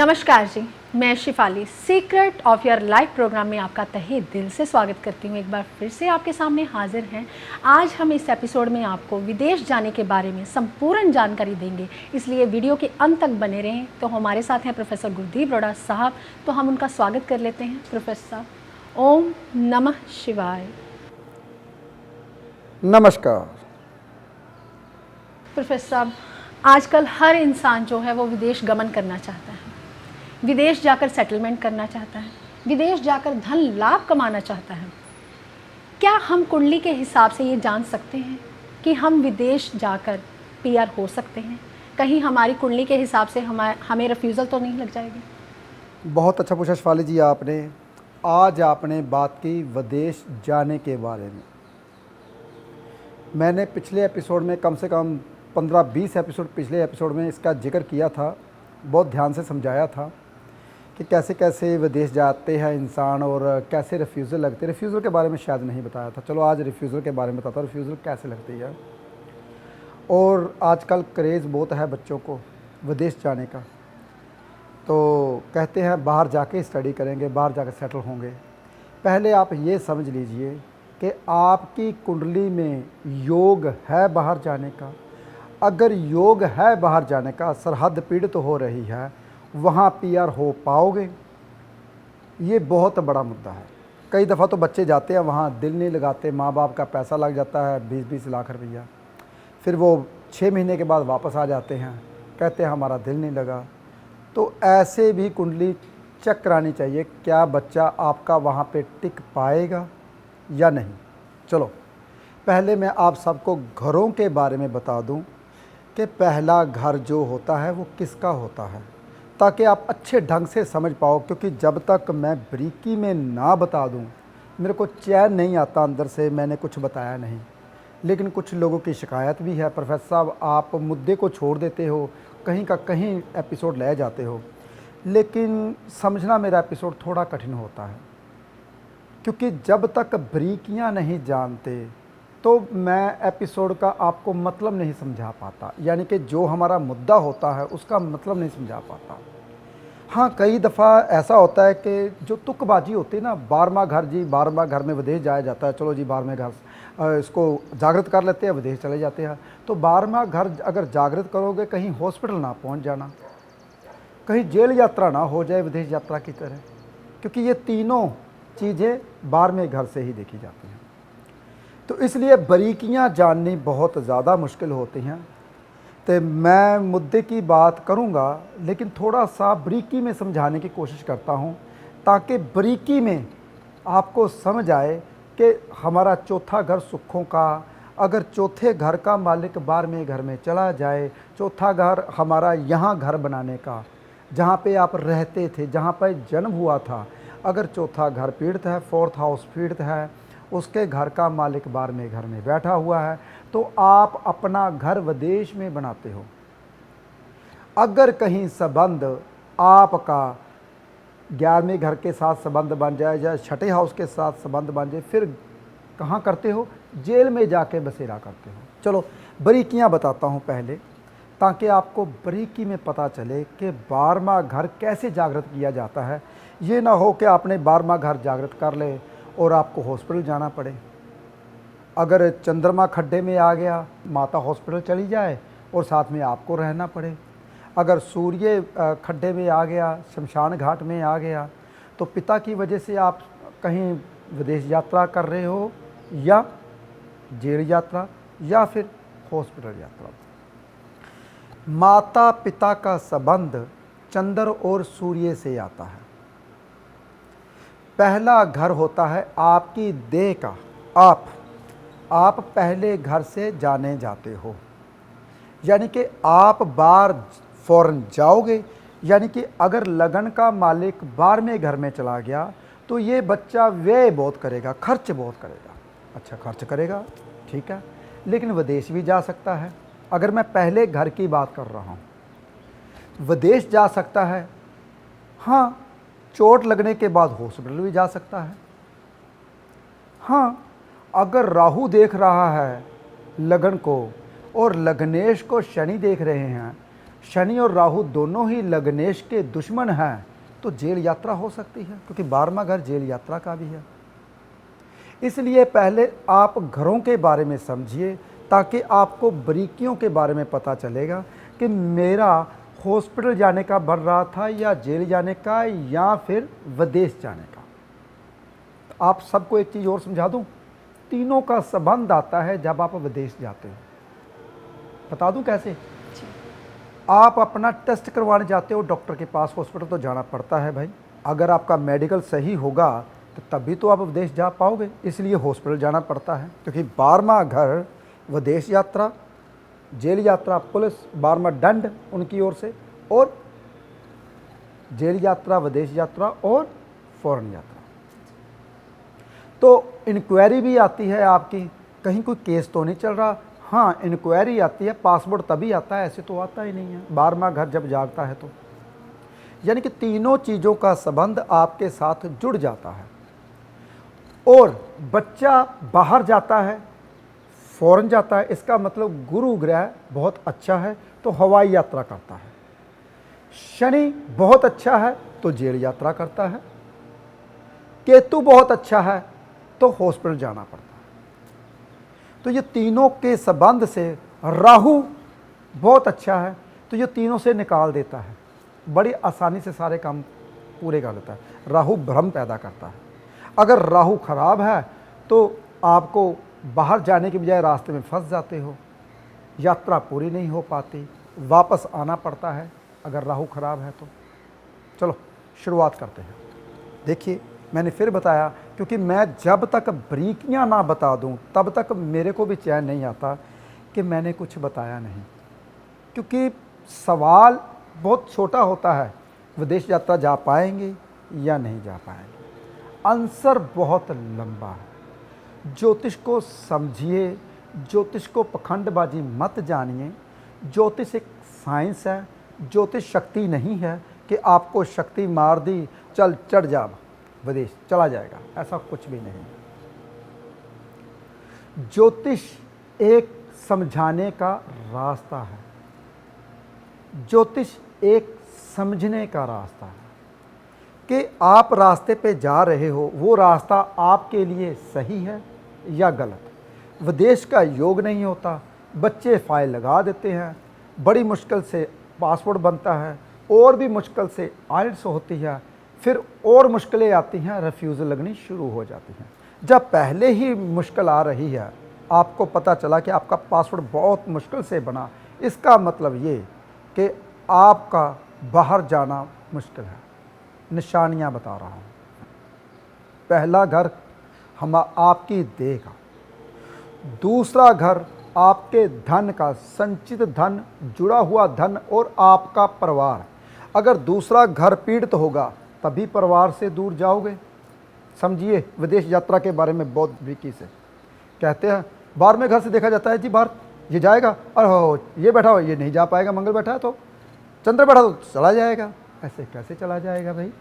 नमस्कार जी, मैं Shifali secret of your life program में आपका तहे दिल से स्वागत करती हूँ। एक बार फिर से आपके सामने हाजिर हैं। आज हम इस एपिसोड में आपको विदेश जाने के बारे में संपूर्ण जानकारी देंगे, इसलिए वीडियो के अंत तक बने रहें। तो हमारे साथ हैं प्रोफेसर गुरदीप रोड़ा साहब, तो हम उनका स्वागत कर लेते हैं। प्रोफेसर साहब, ओम नमः शिवाय। नमस्कार। प्रोफेसर साहब, आजकल हर इंसान जो है वो विदेश गमन करना चाहता है, विदेश जाकर सेटलमेंट करना चाहता है, विदेश जाकर धन लाभ कमाना चाहता है। क्या हम कुंडली के हिसाब से ये जान सकते हैं कि हम विदेश जाकर पीआर हो सकते हैं? कहीं हमारी कुंडली के हिसाब से हमें रिफ्यूज़ल तो नहीं लग जाएगी? बहुत अच्छा पूछा शिफाली जी आपने। आज आपने बात की विदेश जाने के बारे में। मैंने पिछले एपिसोड में कम से कम 15-20 एपिसोड पिछले एपिसोड में इसका जिक्र किया था, बहुत ध्यान से समझाया था कि कैसे कैसे विदेश जाते हैं इंसान और कैसे रिफ्यूज़ल लगते हैं। रिफ्यूज़ल के बारे में शायद नहीं बताया था, चलो आज रिफ्यूज़ल के बारे में बताता हूँ, रिफ्यूज़ल कैसे लगती है। और आजकल क्रेज़ बहुत है बच्चों को विदेश जाने का, तो कहते हैं बाहर जाके स्टडी करेंगे, बाहर जाकर सेटल होंगे। पहले आप ये समझ लीजिए कि आपकी कुंडली में योग है बाहर जाने का। अगर योग है बाहर जाने का, सरहद पीड़ित हो रही है, वहाँ पीआर हो पाओगे? ये बहुत बड़ा मुद्दा है। कई दफ़ा तो बच्चे जाते हैं वहाँ, दिल नहीं लगाते, माँ बाप का पैसा लग जाता है 20-20 लाख रुपया, फिर वो 6 महीने के बाद वापस आ जाते हैं, कहते हैं हमारा दिल नहीं लगा। तो ऐसे भी कुंडली चेक करानी चाहिए, क्या बच्चा आपका वहाँ पे टिक पाएगा या नहीं। चलो पहले मैं आप सबको घरों के बारे में बता दूं कि पहला घर जो होता है वो किसका होता है, ताकि आप अच्छे ढंग से समझ पाओ। क्योंकि जब तक मैं बारीकी में ना बता दूं, मेरे को चैन नहीं आता अंदर से, मैंने कुछ बताया नहीं। लेकिन कुछ लोगों की शिकायत भी है, प्रोफेसर साहब आप मुद्दे को छोड़ देते हो, कहीं का कहीं एपिसोड ले जाते हो। लेकिन समझना मेरा एपिसोड थोड़ा कठिन होता है, क्योंकि जब तक बारीकियां नहीं जानते तो मैं एपिसोड का आपको मतलब नहीं समझा पाता, यानी कि जो हमारा मुद्दा होता है उसका मतलब नहीं समझा पाता। हाँ, कई दफ़ा ऐसा होता है कि जो तुकबाजी होती है ना, 12वां घर जी, 12वां घर में विदेश जाया जाता है, चलो जी 12वें घर इसको जागृत कर लेते हैं, विदेश चले जाते हैं। तो 12वां घर अगर जागृत करोगे, कहीं हॉस्पिटल ना पहुंच जाना, कहीं जेल यात्रा ना हो जाए विदेश यात्रा की तरह, क्योंकि ये तीनों चीज़ें 12वें घर से ही देखी जाती हैं। तो इसलिए बारीकियां जाननी बहुत ज़्यादा मुश्किल होती हैं। तो मैं मुद्दे की बात करूंगा, लेकिन थोड़ा सा बारीकी में समझाने की कोशिश करता हूं, ताकि बारीकी में आपको समझ आए कि हमारा चौथा घर सुखों का, अगर चौथे घर का मालिक 12वें घर में चला जाए, चौथा घर हमारा यहाँ घर बनाने का, जहाँ पे आप रहते थे, जहाँ पर जन्म हुआ था, अगर चौथा घर पीड़ित है, 4th हाउस पीड़ित है, उसके घर का मालिक 12वें घर में बैठा हुआ है, तो आप अपना घर विदेश में बनाते हो। अगर कहीं संबंध आपका 11वें घर के साथ संबंध बन जाए या 6ठे हाउस के साथ संबंध बन जाए, फिर कहाँ करते हो? जेल में जाके बसेरा करते हो। चलो बारीकियाँ बताता हूँ पहले, ताकि आपको बारीकी में पता चले कि 12वां घर कैसे जागृत किया जाता है। ये ना हो कि आपने 12वां घर जागृत कर ले और आपको हॉस्पिटल जाना पड़े। अगर चंद्रमा खड्डे में आ गया, माता हॉस्पिटल चली जाए और साथ में आपको रहना पड़े। अगर सूर्य खड्डे में आ गया, शमशान घाट में आ गया, तो पिता की वजह से आप कहीं विदेश यात्रा कर रहे हो, या जेल यात्रा, या फिर हॉस्पिटल यात्रा। माता पिता का संबंध चंद्र और सूर्य से आता है। पहला घर होता है आपकी देह का। आप पहले घर से जाने जाते हो, यानी कि आप बाहर फौरन जाओगे। यानी कि अगर लगन का मालिक 12वें घर में चला गया, तो ये बच्चा व्यय बहुत करेगा, खर्च बहुत करेगा। अच्छा, खर्च करेगा, ठीक है, लेकिन विदेश भी जा सकता है। अगर मैं पहले घर की बात कर रहा हूँ, विदेश जा सकता है। हाँ, चोट लगने के बाद हॉस्पिटल भी जा सकता है। हाँ, अगर राहु देख रहा है लगन को और लग्नेश को शनि देख रहे हैं, शनि और राहु दोनों ही लग्नेश के दुश्मन हैं, तो जेल यात्रा हो सकती है, क्योंकि 12वां घर जेल यात्रा का भी है। इसलिए पहले आप घरों के बारे में समझिए, ताकि आपको बारीकियों के बारे में पता चलेगा कि मेरा हॉस्पिटल जाने का बन रहा था, या जेल जाने का, या फिर विदेश जाने का। तो आप सबको एक चीज़ और समझा दूं, तीनों का संबंध आता है जब आप विदेश जाते हो। बता दूं कैसे? आप अपना टेस्ट करवाने जाते हो डॉक्टर के पास, हॉस्पिटल तो जाना पड़ता है भाई। अगर आपका मेडिकल सही होगा तो तभी तो आप विदेश जा पाओगे, इसलिए हॉस्पिटल जाना पड़ता है। क्योंकि 12वां घर विदेश यात्रा, जेल यात्रा, पुलिस 12वां दंड उनकी ओर से, और जेल यात्रा, विदेश यात्रा और फॉरेन यात्रा। तो इंक्वायरी भी आती है आपकी, कहीं कोई केस तो नहीं चल रहा। हाँ, इंक्वायरी आती है, पासपोर्ट तभी आता है, ऐसे तो आता ही नहीं है 12वां घर जब जागता है तो। यानी कि तीनों चीज़ों का संबंध आपके साथ जुड़ जाता है। और बच्चा बाहर जाता है, फॉरेन जाता है, इसका मतलब गुरु ग्रह बहुत अच्छा है तो हवाई यात्रा करता है। शनि बहुत अच्छा है तो जेल यात्रा करता है। केतु बहुत अच्छा है तो हॉस्पिटल जाना पड़ता है। तो ये तीनों के संबंध से, राहु बहुत अच्छा है तो ये तीनों से निकाल देता है, बड़ी आसानी से सारे काम पूरे कर लेता है। राहु भ्रम पैदा करता है। अगर राहु खराब है तो आपको बाहर जाने के बजाय रास्ते में फंस जाते हो, यात्रा पूरी नहीं हो पाती, वापस आना पड़ता है अगर राहु खराब है तो। चलो शुरुआत करते हैं। देखिए, मैंने फिर बताया, क्योंकि मैं जब तक बारीकियां ना बता दूं तब तक मेरे को भी चैन नहीं आता कि मैंने कुछ बताया नहीं, क्योंकि सवाल बहुत छोटा होता है, विदेश यात्रा जा पाएंगे या नहीं जा पाएंगे। आंसर बहुत लंबा है। ज्योतिष को समझिए, ज्योतिष को पखंडबाजी मत जानिए। ज्योतिष एक साइंस है, ज्योतिष शक्ति नहीं है कि आपको शक्ति मार दी, चल चढ़ जा विदेश चला जाएगा, ऐसा कुछ भी नहीं। ज्योतिष एक समझाने का रास्ता है, ज्योतिष एक समझने का रास्ता है कि आप रास्ते पे जा रहे हो, वो रास्ता आपके लिए सही है या गलत। विदेश का योग नहीं होता, बच्चे फाइल लगा देते हैं, बड़ी मुश्किल से पासपोर्ट बनता है, और भी मुश्किल से आइल्स होती है, फिर और मुश्किलें आती हैं, रिफ्यूज़ल लगनी शुरू हो जाती हैं। जब पहले ही मुश्किल आ रही है, आपको पता चला कि आपका पासपोर्ट बहुत मुश्किल से बना, इसका मतलब ये कि आपका बाहर जाना मुश्किल है। निशानियां बता रहा हूँ। पहला घर हम आपकी देह का, दूसरा घर आपके धन का, संचित धन, जुड़ा हुआ धन और आपका परिवार। अगर दूसरा घर पीड़ित होगा तभी परिवार से दूर जाओगे। समझिए, विदेश यात्रा के बारे में बहुत बारीकी से कहते हैं। 12वें घर से देखा जाता है जी, बाहर ये जाएगा, अरे हो ये बैठा हो, ये नहीं जा पाएगा, मंगल बैठा है तो, चंद्र बैठा तो चला जाएगा। ऐसे कैसे चला जाएगा भाई?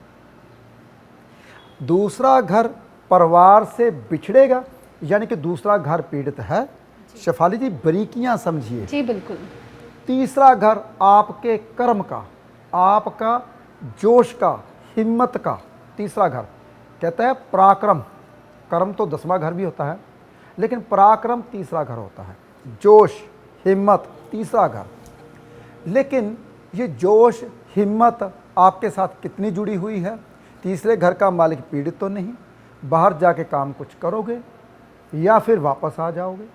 दूसरा घर परिवार से बिछड़ेगा, यानी कि दूसरा घर पीड़ित है। शेफाली जी बारीकियां समझिए। जी बिल्कुल। तीसरा घर आपके कर्म का, आपका जोश का, हिम्मत का। तीसरा घर कहता है पराक्रम। कर्म तो 10वां घर भी होता है, लेकिन पराक्रम तीसरा घर होता है। जोश, हिम्मत तीसरा घर। लेकिन ये जोश, हिम्मत आपके साथ कितनी जुड़ी हुई है? तीसरे घर का मालिक पीड़ित तो नहीं, बाहर जाके काम कुछ करोगे या फिर वापस आ जाओगे।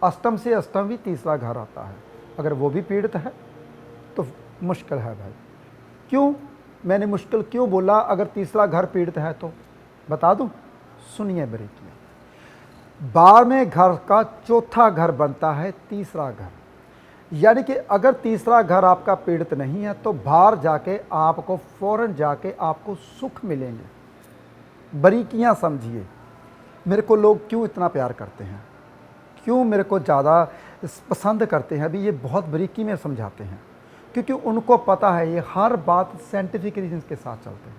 अष्टम से अष्टम भी तीसरा घर आता है, अगर वो भी पीड़ित है तो मुश्किल है भाई। क्यों मैंने मुश्किल क्यों बोला? अगर तीसरा घर पीड़ित है तो बता दूं, सुनिए बारीकी। 12वें घर का चौथा घर बनता है तीसरा घर, यानी कि अगर तीसरा घर आपका पीड़ित नहीं है तो बाहर जाके आपको, फौरन जाके आपको सुख मिलेंगे। बारीकियां समझिए। मेरे को लोग क्यों इतना प्यार करते हैं, क्यों मेरे को ज़्यादा पसंद करते हैं, अभी ये बहुत बारीकी में समझाते हैं, क्योंकि उनको पता है ये हर बात साइंटिफिक रीजन के साथ चलते हैं।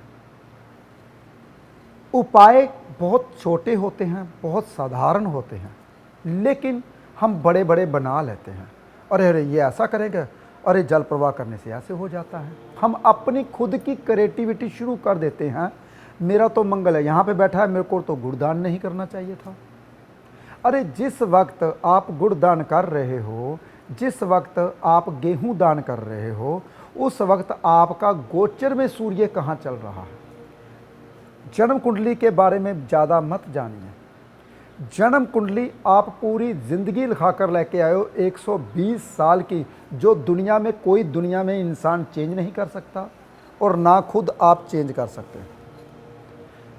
उपाय बहुत छोटे होते हैं, बहुत साधारण होते हैं, लेकिन हम बड़े बड़े बना लेते हैं। अरे अरे ये ऐसा करेंगे, अरे जल प्रवाह करने से ऐसे हो जाता है। हम अपनी खुद की क्रिएटिविटी शुरू कर देते हैं। मेरा तो मंगल है, यहाँ पे बैठा है, मेरे को तो गुड़दान नहीं करना चाहिए था। अरे जिस वक्त आप गुड़ दान कर रहे हो, जिस वक्त आप गेहूं दान कर रहे हो, उस वक्त आपका गोचर में सूर्य कहाँ चल रहा है। जन्म कुंडली के बारे में ज़्यादा मत जानिए। जन्म कुंडली आप पूरी ज़िंदगी लिखा कर लेके आए हो, 120 साल की, जो दुनिया में कोई दुनिया में इंसान चेंज नहीं कर सकता और ना खुद आप चेंज कर सकते।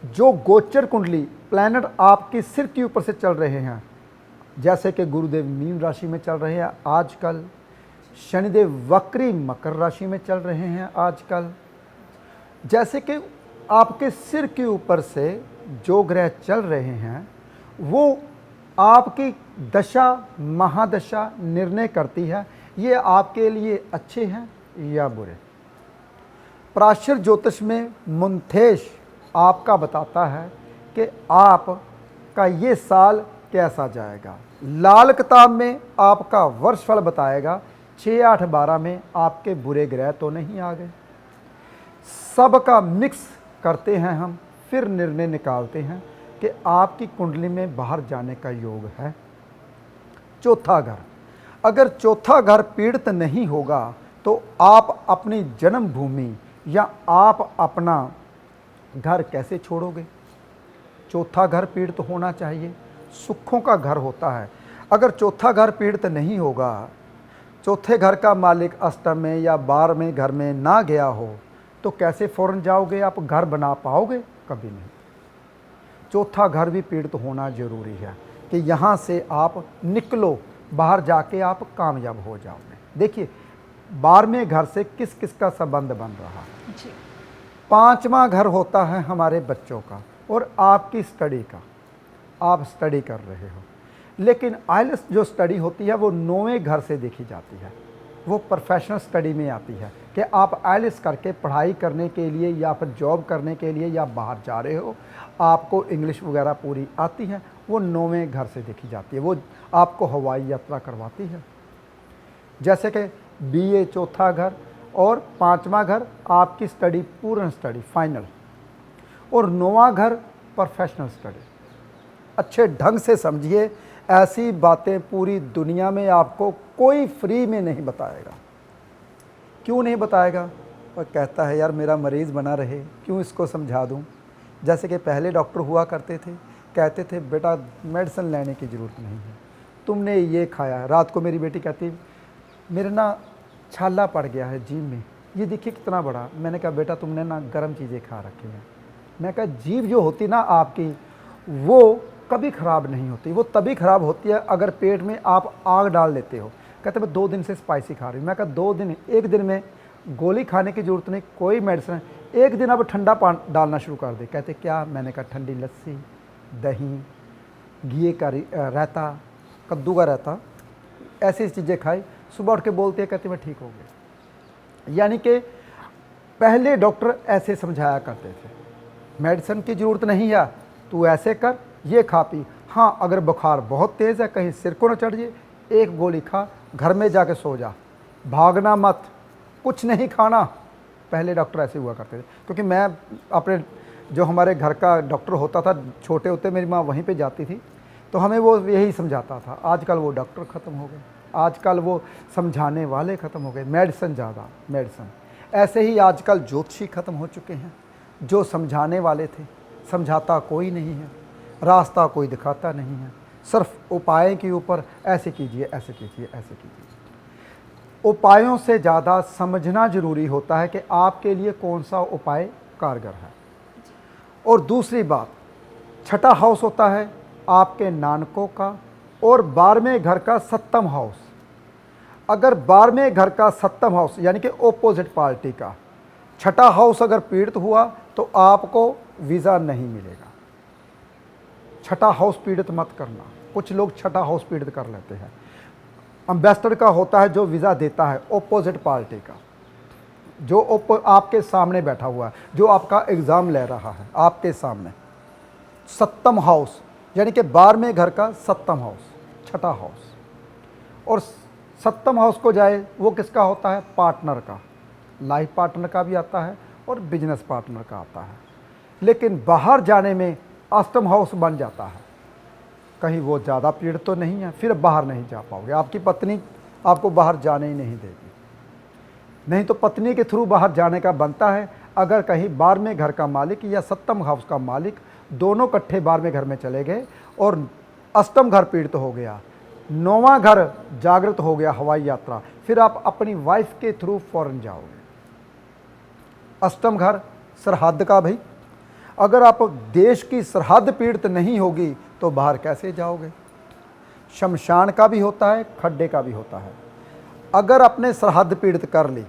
जो गोचर कुंडली प्लैनेट आपके सिर के ऊपर से चल रहे हैं, जैसे कि गुरुदेव मीन राशि में चल रहे हैं आजकल, शनिदेव वक्री मकर राशि में चल रहे हैं आजकल, जैसे कि आपके सिर के ऊपर से जो ग्रह चल रहे हैं वो आपकी दशा महादशा निर्णय करती है, ये आपके लिए अच्छे हैं या बुरे। प्राचीन ज्योतिष में मुंथेश आपका बताता है कि आपका ये साल कैसा जाएगा। लाल किताब में आपका वर्षफल बताएगा, 6, 8, 12 में आपके बुरे ग्रह तो नहीं आ गए। सबका मिक्स करते हैं हम, फिर निर्णय निकालते हैं कि आपकी कुंडली में बाहर जाने का योग है। चौथा घर, अगर चौथा घर पीड़ित नहीं होगा तो आप अपनी जन्मभूमि या आप अपना घर कैसे छोड़ोगे। चौथा घर पीड़ित होना चाहिए, सुखों का घर होता है। अगर चौथा घर पीड़ित नहीं होगा, चौथे घर का मालिक अष्टम में या 12वें घर में ना गया हो, तो कैसे फौरन जाओगे आप, घर बना पाओगे, कभी नहीं। चौथा घर भी पीड़ित होना जरूरी है कि यहाँ से आप निकलो, बाहर जाके आप कामयाब हो जाओगे। देखिए 12वें घर से किस किस का संबंध बन रहा है जी। 5वां घर होता है हमारे बच्चों का और आपकी स्टडी का, आप स्टडी कर रहे हो, लेकिन आइल्स जो स्टडी होती है वो 9वें घर से देखी जाती है। वो प्रोफेशनल स्टडी में आती है कि आप आइल्स करके पढ़ाई करने के लिए या फिर जॉब करने के लिए या बाहर जा रहे हो, आपको इंग्लिश वगैरह पूरी आती है, वो 9वें घर से देखी जाती है। वो आपको हवाई यात्रा करवाती है। जैसे कि बीए चौथा घर और 5वां घर आपकी स्टडी, पूर्ण स्टडी फाइनल, और 9वां घर प्रोफेशनल स्टडी। अच्छे ढंग से समझिए, ऐसी बातें पूरी दुनिया में आपको कोई फ्री में नहीं बताएगा। क्यों नहीं बताएगा? और कहता है यार मेरा मरीज़ बना रहे, क्यों इसको समझा दूं। जैसे कि पहले डॉक्टर हुआ करते थे, कहते थे बेटा मेडिसिन लेने की ज़रूरत नहीं है, तुमने ये खाया। रात को मेरी बेटी कहती मेरे ना छाला पड़ गया है जीभ में, ये देखिए कितना बड़ा। मैंने कहा बेटा तुमने ना गर्म चीज़ें खा रखी हैं। मैं कहा जीभ जो होती ना आपकी, वो कभी ख़राब नहीं होती, वो तभी ख़राब होती है अगर पेट में आप आग डाल लेते हो। कहते मैं 2 दिन से स्पाइसी खा रही हूँ। मैं कहा 2 दिन, 1 दिन में गोली खाने की ज़रूरत नहीं, कोई मेडिसिन, 1 दिन अब ठंडा पानी डालना शुरू कर दे। कहते क्या? मैंने कहा ठंडी लस्सी, दही, घी का रायता, कद्दू का रायता, ऐसी चीज़ें खाई। सुबह उठ के बोलती है, कहती मैं ठीक हो गया। यानी कि पहले डॉक्टर ऐसे समझाया करते थे, मेडिसिन की ज़रूरत नहीं है, तू ऐसे कर, ये खा पी। हाँ अगर बुखार बहुत तेज़ है, कहीं सिर को न चढ़ जाए, 1 गोली खा, घर में जाके सो जा, भागना मत, कुछ नहीं खाना। पहले डॉक्टर ऐसे हुआ करते थे। क्योंकि मैं अपने जो हमारे घर का डॉक्टर होता था, छोटे होते मेरी माँ वहीं पे जाती थी, तो हमें वो यही समझाता था। आजकल वो डॉक्टर ख़त्म हो गए, आजकल वो समझाने वाले ख़त्म हो गए, मेडिसिन ज़्यादा मेडिसिन। ऐसे ही आजकल ज्योतिषी ख़त्म हो चुके हैं, जो समझाने वाले थे, समझाता कोई नहीं है, रास्ता कोई दिखाता नहीं है, सिर्फ उपाय के ऊपर ऐसे कीजिए, ऐसे कीजिए, ऐसे कीजिए। उपायों से ज़्यादा समझना ज़रूरी होता है कि आपके लिए कौन सा उपाय कारगर है। और दूसरी बात, छठा हाउस होता है आपके नानकों का और 12वें घर का 7वां हाउस। अगर 12वें घर का 7वां हाउस यानी कि ओपोजिट पार्टी का छठा हाउस अगर पीड़ित हुआ तो आपको वीज़ा नहीं मिलेगा। छठा हाउस पीड़ित मत करना। कुछ लोग छठा हाउस पीड़ित कर लेते हैं। एम्बेसडर का होता है जो वीज़ा देता है ओपोजिट पार्टी का, जो आपके सामने बैठा हुआ है, जो आपका एग्ज़ाम ले रहा है आपके सामने। 7वां हाउस यानी कि 12वें घर का 7वां हाउस, छठा हाउस। और सप्तम हाउस को जाए वो किसका होता है? पार्टनर का, लाइफ पार्टनर का भी आता है और बिजनेस पार्टनर का आता है। लेकिन बाहर जाने में अष्टम हाउस बन जाता है, कहीं वो ज़्यादा पीड़ित तो नहीं है, फिर बाहर नहीं जा पाओगे। आपकी पत्नी आपको बाहर जाने ही नहीं देगी। नहीं तो पत्नी के थ्रू बाहर जाने का बनता है। अगर कहीं 12वें घर का मालिक या सप्तम हाउस का मालिक दोनों इकट्ठे 12वें घर में चले गए और अष्टम घर पीड़ित हो गया, 9वां घर जागृत हो गया, हवाई यात्रा, फिर आप अपनी वाइफ के थ्रू फॉरेन जाओगे। अष्टम घर सरहद का, भाई अगर आप देश की सरहद पीड़ित नहीं होगी तो बाहर कैसे जाओगे? शमशान का भी होता है, खड्डे का भी होता है। अगर आपने सरहद पीड़ित कर ली,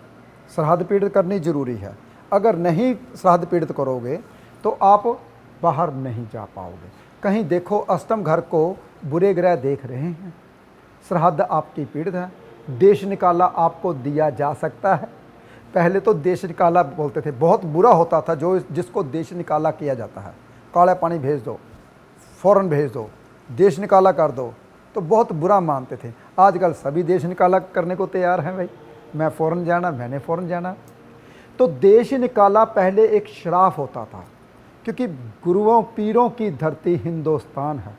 सरहद पीड़ित करनी जरूरी है, अगर नहीं सरहद पीड़ित करोगे तो आप बाहर नहीं जा पाओगे। कहीं देखो अष्टम घर को बुरे ग्रह देख रहे हैं, सरहद आपकी पीड़ित है, देश निकाला आपको दिया जा सकता है। पहले तो देश निकाला बोलते थे, बहुत बुरा होता था जो जिसको देश निकाला किया जाता है। काला पानी भेज दो, फ़ौरन भेज दो, देश निकाला कर दो, तो बहुत बुरा मानते थे। आजकल सभी देश निकाला करने को तैयार हैं, भाई मैं फ़ौरन जाना, मैंने फ़ौरन जाना। तो देश निकाला पहले एक श्राप होता था, क्योंकि गुरुओं पीरों की धरती हिंदुस्तान है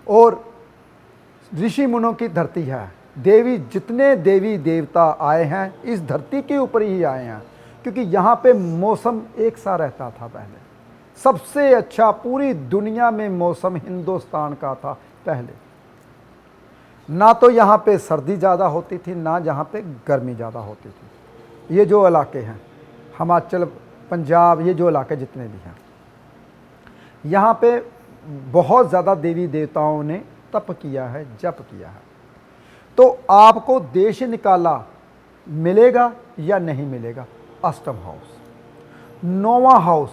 और ऋषि मुनों की धरती है। देवी जितने देवी देवता आए हैं इस धरती के ऊपर ही आए हैं, क्योंकि यहाँ पे मौसम एक सा रहता था। पहले सबसे अच्छा पूरी दुनिया में मौसम हिंदुस्तान का था पहले। ना तो यहाँ पे सर्दी ज़्यादा होती थी, ना यहाँ पे गर्मी ज़्यादा होती थी। ये जो इलाके हैं हिमाचल, पंजाब, ये जो इलाके जितने भी हैं, यहाँ पे बहुत ज़्यादा देवी देवताओं ने तप किया है, जप किया है। तो आपको देश निकाला मिलेगा या नहीं मिलेगा? अष्टम हाउस। 9वां हाउस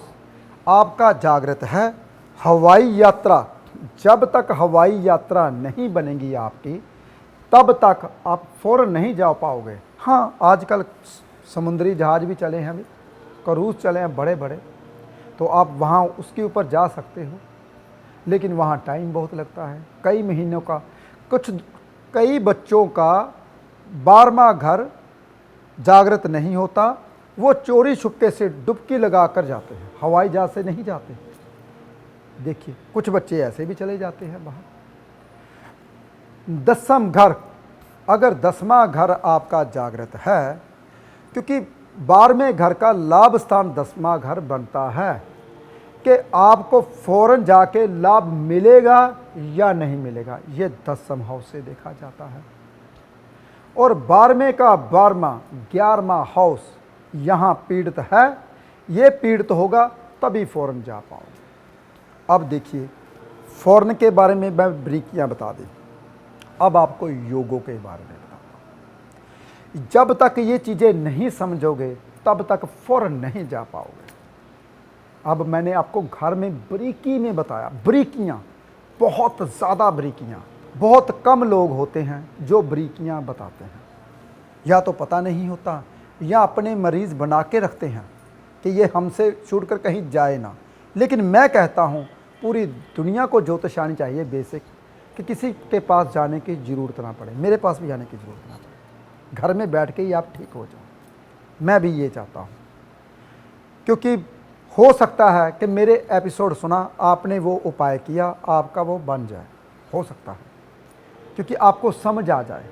आपका जागृत है, हवाई यात्रा। जब तक हवाई यात्रा नहीं बनेगी आपकी, तब तक आप फ़ौरन नहीं जा पाओगे। हाँ, आजकल समुद्री जहाज़ भी चले हैं, अभी क्रूज़ चले हैं बड़े बड़े, तो आप वहाँ उसके ऊपर जा सकते हो, लेकिन वहाँ टाइम बहुत लगता है, कई महीनों का। कई बच्चों का 12वां घर जागृत नहीं होता, वो चोरी छुपके से डुबकी लगा कर जाते हैं, हवाई जहाज से नहीं जाते। देखिए कुछ बच्चे ऐसे भी चले जाते हैं बाहर। 10वां घर, अगर 10वां घर आपका जागृत है, क्योंकि 12वें घर का लाभ स्थान 10वां घर बनता है कि आपको फौरन जाके लाभ मिलेगा या नहीं मिलेगा, ये 10वां हाउस से देखा जाता है। और 12वें का 12वां 11वां हाउस यहाँ पीड़ित है, ये पीड़ित होगा तभी फौरन जा पाओगे। अब देखिए फौरन के बारे में मैं ब्रीकियाँ बता दी, अब आपको योगों के बारे में बताऊँ। जब तक ये चीज़ें नहीं समझोगे तब तक फौरन नहीं जा पाओगे। अब मैंने आपको घर में ब्रीकी में बताया, ब्रीकियाँ, बहुत ज़्यादा ब्रीकियाँ, बहुत कम लोग होते हैं जो ब्रीकियाँ बताते हैं। या तो पता नहीं होता या अपने मरीज़ बना के रखते हैं कि ये हमसे छूट कर कहीं जाए ना। लेकिन मैं कहता हूँ पूरी दुनिया को ज्योतिष आनी चाहिए बेसिक, कि किसी के पास जाने की ज़रूरत ना पड़े, मेरे पास भी जाने की ज़रूरत ना पड़े, घर में बैठ के ही आप ठीक हो जाओ। मैं भी ये चाहता हूँ, क्योंकि हो सकता है कि मेरे एपिसोड सुना, आपने वो उपाय किया, आपका वो बन जाए, हो सकता है, क्योंकि आपको समझ आ जाए।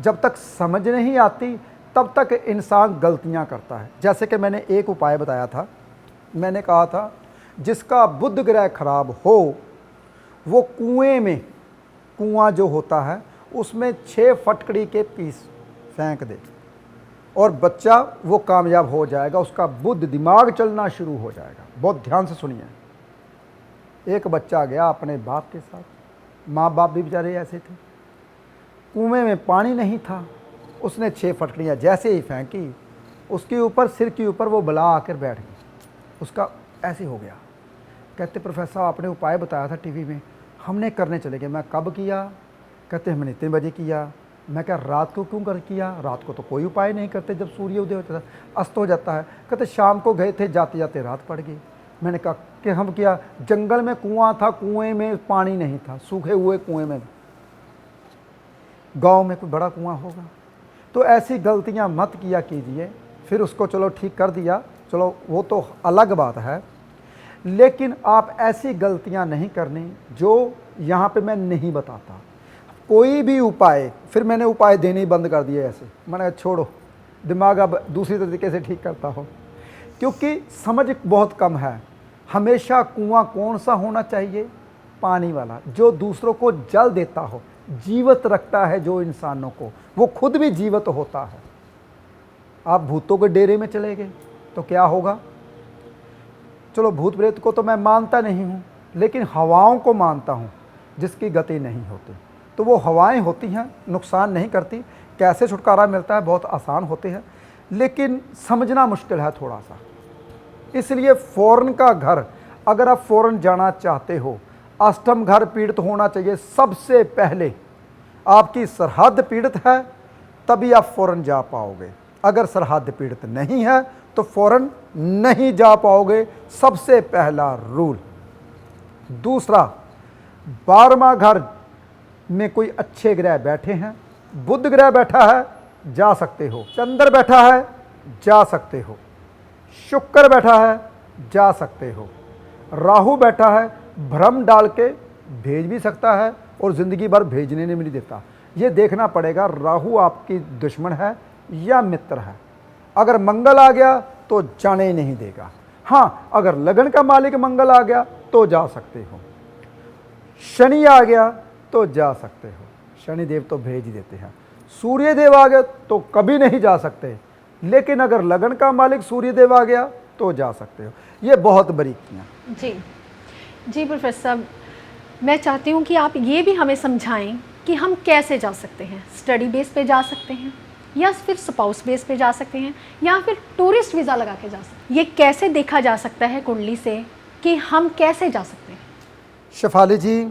जब तक समझ नहीं आती तब तक इंसान गलतियां करता है। जैसे कि मैंने एक उपाय बताया था, मैंने कहा था जिसका बुध ग्रह खराब हो वो कुएं में, कुआं जो होता है उसमें 6 फटकड़ी के पीस फेंक दे और बच्चा वो कामयाब हो जाएगा, उसका बुद्ध दिमाग चलना शुरू हो जाएगा। बहुत ध्यान से सुनिए। एक बच्चा गया अपने बाप के साथ, माँ बाप भी बेचारे ऐसे थे, कुएं में पानी नहीं था, उसने 6 फटकड़ियाँ जैसे ही फेंकी उसके ऊपर, सिर के ऊपर वो बला आकर बैठ गई, उसका ऐसे हो गया। कहते प्रोफेसर आपने उपाय बताया था टीवी में, हमने करने चले गए। मैं कब किया? कहते हमने इतने बजे किया। मैं क्या रात को क्यों कर किया? रात को तो कोई उपाय नहीं करते, जब सूर्य उदय होता था, अस्त हो जाता है। कहते शाम को गए थे, जाते जाते रात पड़ गई। मैंने कहा कि हम क्या, जंगल में कुआं था, कुएं में पानी नहीं था, सूखे हुए कुएं में गांव में कोई बड़ा कुआं होगा। तो ऐसी गलतियां मत किया कीजिए। फिर उसको चलो ठीक कर दिया, चलो वो तो अलग बात है, लेकिन आप ऐसी गलतियां नहीं करनी जो यहाँ पे मैं नहीं बताता। कोई भी उपाय, फिर मैंने उपाय देने ही बंद कर दिए। ऐसे मैंने कहा छोड़ो, दिमाग अब दूसरी तरीके से ठीक करता हो, क्योंकि समझ बहुत कम है। हमेशा कुआं कौन सा होना चाहिए? पानी वाला, जो दूसरों को जल देता हो, जीवित रखता है जो इंसानों को, वो खुद भी जीवित होता है। आप भूतों के डेरे में चले गए तो क्या होगा? चलो भूत प्रेत को तो मैं मानता नहीं हूँ, लेकिन हवाओं को मानता हूँ जिसकी गति नहीं होती। तो वो हवाएं होती हैं, नुकसान नहीं करती। कैसे छुटकारा मिलता है? बहुत आसान होते हैं, लेकिन समझना मुश्किल है थोड़ा सा। इसलिए फौरन का घर, अगर आप फौरन जाना चाहते हो, अष्टम घर पीड़ित होना चाहिए सबसे पहले। आपकी सरहद पीड़ित है तभी आप फौरन जा पाओगे। अगर सरहद पीड़ित नहीं है तो फौरन नहीं जा पाओगे, सबसे पहला रूल। दूसरा, 12वां घर में कोई अच्छे ग्रह बैठे हैं। बुध ग्रह बैठा है, जा सकते हो। चंद्र बैठा है, जा सकते हो। शुक्र बैठा है, जा सकते हो। राहु बैठा है, भ्रम डाल के भेज भी सकता है और ज़िंदगी भर भेजने नहीं मिली देता। ये देखना पड़ेगा राहु आपकी दुश्मन है या मित्र है। अगर मंगल आ गया तो जाने ही नहीं देगा। हाँ, अगर लगन का मालिक मंगल आ गया तो जा सकते हो। शनि आ गया तो जा सकते हो, शनिदेव तो भेज ही देते हैं। सूर्यदेव आ गए तो कभी नहीं जा सकते, लेकिन अगर लगन का मालिक सूर्यदेव आ गया तो जा सकते हो। ये बहुत बारीकियाँ। जी जी प्रोफेसर साहब, मैं चाहती हूँ कि आप ये भी हमें समझाएं कि हम कैसे जा सकते हैं। स्टडी बेस पे जा सकते हैं, या फिर स्पाउस बेस पे जा सकते हैं, या फिर टूरिस्ट वीज़ा लगा के जा सकते हैं। ये कैसे देखा जा सकता है कुंडली से कि हम कैसे जा सकते हैं? शेफाली जी,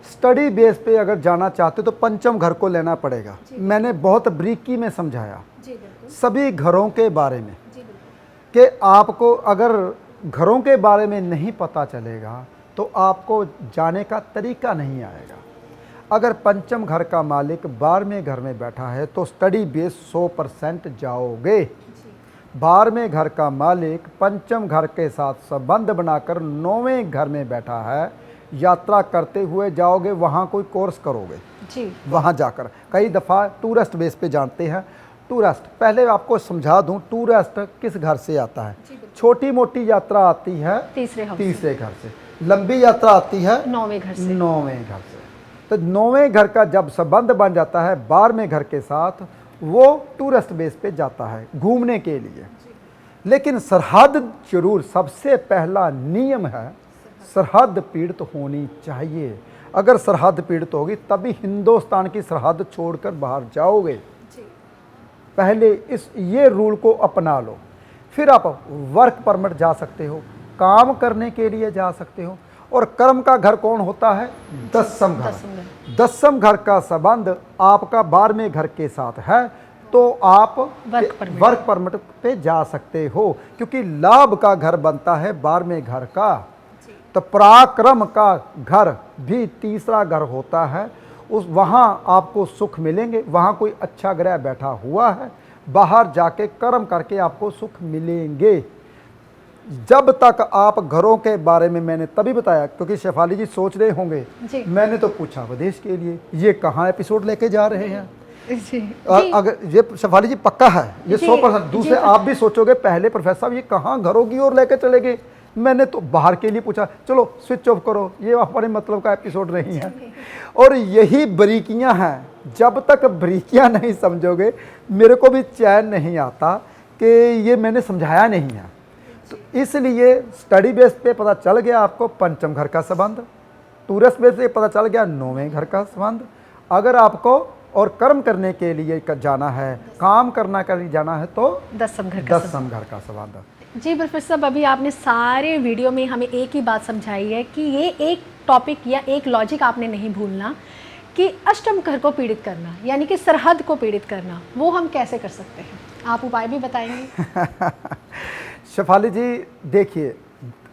स्टडी बेस पे अगर जाना चाहते तो पंचम घर को लेना पड़ेगा। मैंने बहुत बारीकी में समझाया सभी घरों के बारे में, कि आपको अगर घरों के बारे में नहीं पता चलेगा तो आपको जाने का तरीका नहीं आएगा। अगर पंचम घर का मालिक 12वें घर में बैठा है तो स्टडी बेस 100% जाओगे। 12वें घर का मालिक पंचम घर के साथ संबंध बनाकर 9वें घर में बैठा है, यात्रा करते हुए जाओगे, वहाँ कोई कोर्स करोगे जी, वहाँ जाकर। कई दफ़ा टूरिस्ट बेस पे जानते हैं। टूरिस्ट, पहले आपको समझा दूं, टूरिस्ट किस घर से आता है? छोटी मोटी यात्रा आती है तीसरे घर से, लंबी यात्रा आती है 9वें घर से। 9वें घर से। तो 9वें घर का जब संबंध बन जाता है 12वें घर के साथ, वो टूरिस्ट बेस पे जाता है घूमने के लिए। लेकिन सरहद जरूर, सबसे पहला नियम है सरहद पीड़ित होनी चाहिए। अगर सरहद पीड़ित होगी तभी हिंदुस्तान की सरहद छोड़कर बाहर जाओगे। पहले ये रूल को अपना लो। फिर आप वर्क परमिट जा सकते हो, काम करने के लिए जा सकते हो। और कर्म का घर कौन होता है? दसम घर। दसम घर का संबंध आपका 12वें घर के साथ है, तो आप वर्क परमिट पे जा सकते हो, क्योंकि लाभ का घर बनता है 12वें घर का। तो पराक्रम का घर भी तीसरा घर होता है। वहाँ आपको सुख मिलेंगे। वहाँ कोई अच्छा ग्रह बैठा हुआ है, बाहर जाके कर्म करके आपको सुख मिलेंगे। जब तक आप घरों के बारे में मैंने तभी बताया, क्योंकि शेफाली जी सोच रहे होंगे मैंने तो पूछा विदेश के लिए, ये कहाँ एपिसोड लेके जा रहे हैं। अगर ये शेफाली जी पक्का है, ये 100%। दूसरे आप भी सोचोगे पहले प्रोफेसर साहब ये कहाँ घरों की ओर लेके चले गए, मैंने तो बाहर के लिए पूछा। चलो स्विच ऑफ करो, ये अपने मतलब का एपिसोड नहीं है। और यही बारीकियां हैं, जब तक बारीकियां नहीं समझोगे मेरे को भी चैन नहीं आता कि ये मैंने समझाया नहीं है। तो इसलिए स्टडी बेस पे पता चल गया आपको पंचम घर का संबंध, टूरिस्ट बेस पे पता चल गया 9वें घर का संबंध। अगर आपको और कर्म करने के लिए जाना है, काम करना के लिए जाना है, तो दसम घर का संबंध। जी प्रोफेसर साहब, अभी आपने सारे वीडियो में हमें एक ही बात समझाई है कि ये एक टॉपिक या एक लॉजिक आपने नहीं भूलना कि अष्टम घर को पीड़ित करना, यानी कि सरहद को पीड़ित करना, वो हम कैसे कर सकते हैं? आप उपाय भी बताएंगे? शेफाली जी देखिए,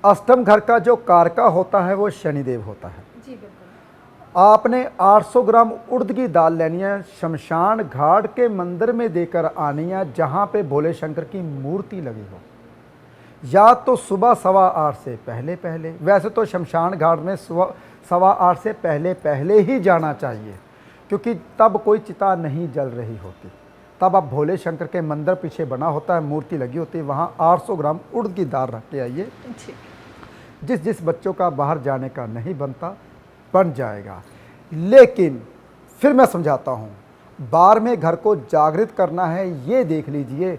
अष्टम घर का जो कारका होता है वो शनिदेव होता है। जी बिल्कुल। आपने 800 ग्राम उड़द की दाल लेनी है, शमशान घाट के मंदिर में देकर आनी है जहाँ पे भोले शंकर की मूर्ति लगी हो, या तो सुबह 8:15 से पहले पहले। वैसे तो शमशान घाट में 8:15 से पहले पहले ही जाना चाहिए, क्योंकि तब कोई चिता नहीं जल रही होती। तब आप भोले शंकर के मंदिर पीछे बना होता है, मूर्ति लगी होती है, वहाँ 800 ग्राम उड़द की दाल रख के आइए। जिस जिस बच्चों का बाहर जाने का नहीं बनता, बन जाएगा। लेकिन फिर मैं समझाता हूँ, बार में घर को जागृत करना है, ये देख लीजिए,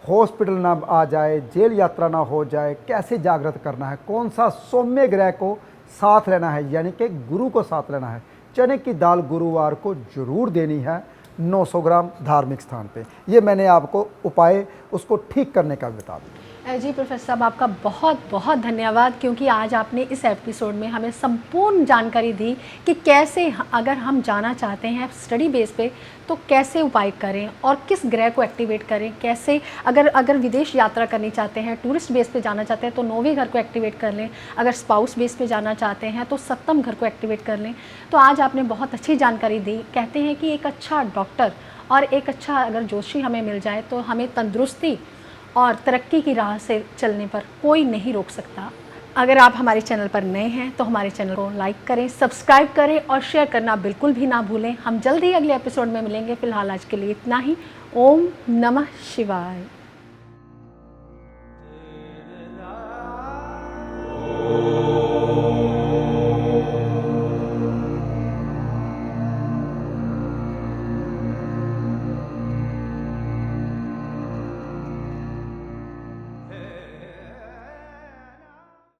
हॉस्पिटल ना आ जाए, जेल यात्रा ना हो जाए, कैसे जागृत करना है, कौन सा सौम्य ग्रह को साथ लेना है, यानी कि गुरु को साथ लेना है। चने की दाल गुरुवार को जरूर देनी है 900 ग्राम धार्मिक स्थान पे। ये मैंने आपको उपाय उसको ठीक करने का बता दिया। जी प्रोफेसर साहब, आपका बहुत बहुत धन्यवाद, क्योंकि आज आपने इस एपिसोड में हमें संपूर्ण जानकारी दी कि कैसे अगर हम जाना चाहते हैं स्टडी बेस पे तो कैसे उपाय करें और किस ग्रह को एक्टिवेट करें, कैसे अगर विदेश यात्रा करनी चाहते हैं, टूरिस्ट बेस पे जाना चाहते हैं तो 9वें घर को एक्टिवेट कर लें, अगर स्पाउस बेस पे जाना चाहते हैं तो 7वें घर को एक्टिवेट कर लें। तो आज आपने बहुत अच्छी जानकारी दी। कहते हैं कि एक अच्छा डॉक्टर और एक अच्छा अगर जोशी हमें मिल जाए तो हमें तंदुरुस्ती और तरक्की की राह से चलने पर कोई नहीं रोक सकता। अगर आप हमारे चैनल पर नए हैं तो हमारे चैनल को लाइक करें, सब्सक्राइब करें और शेयर करना बिल्कुल भी ना भूलें। हम जल्द ही अगले एपिसोड में मिलेंगे। फिलहाल आज के लिए इतना ही। ओम नमः शिवाय।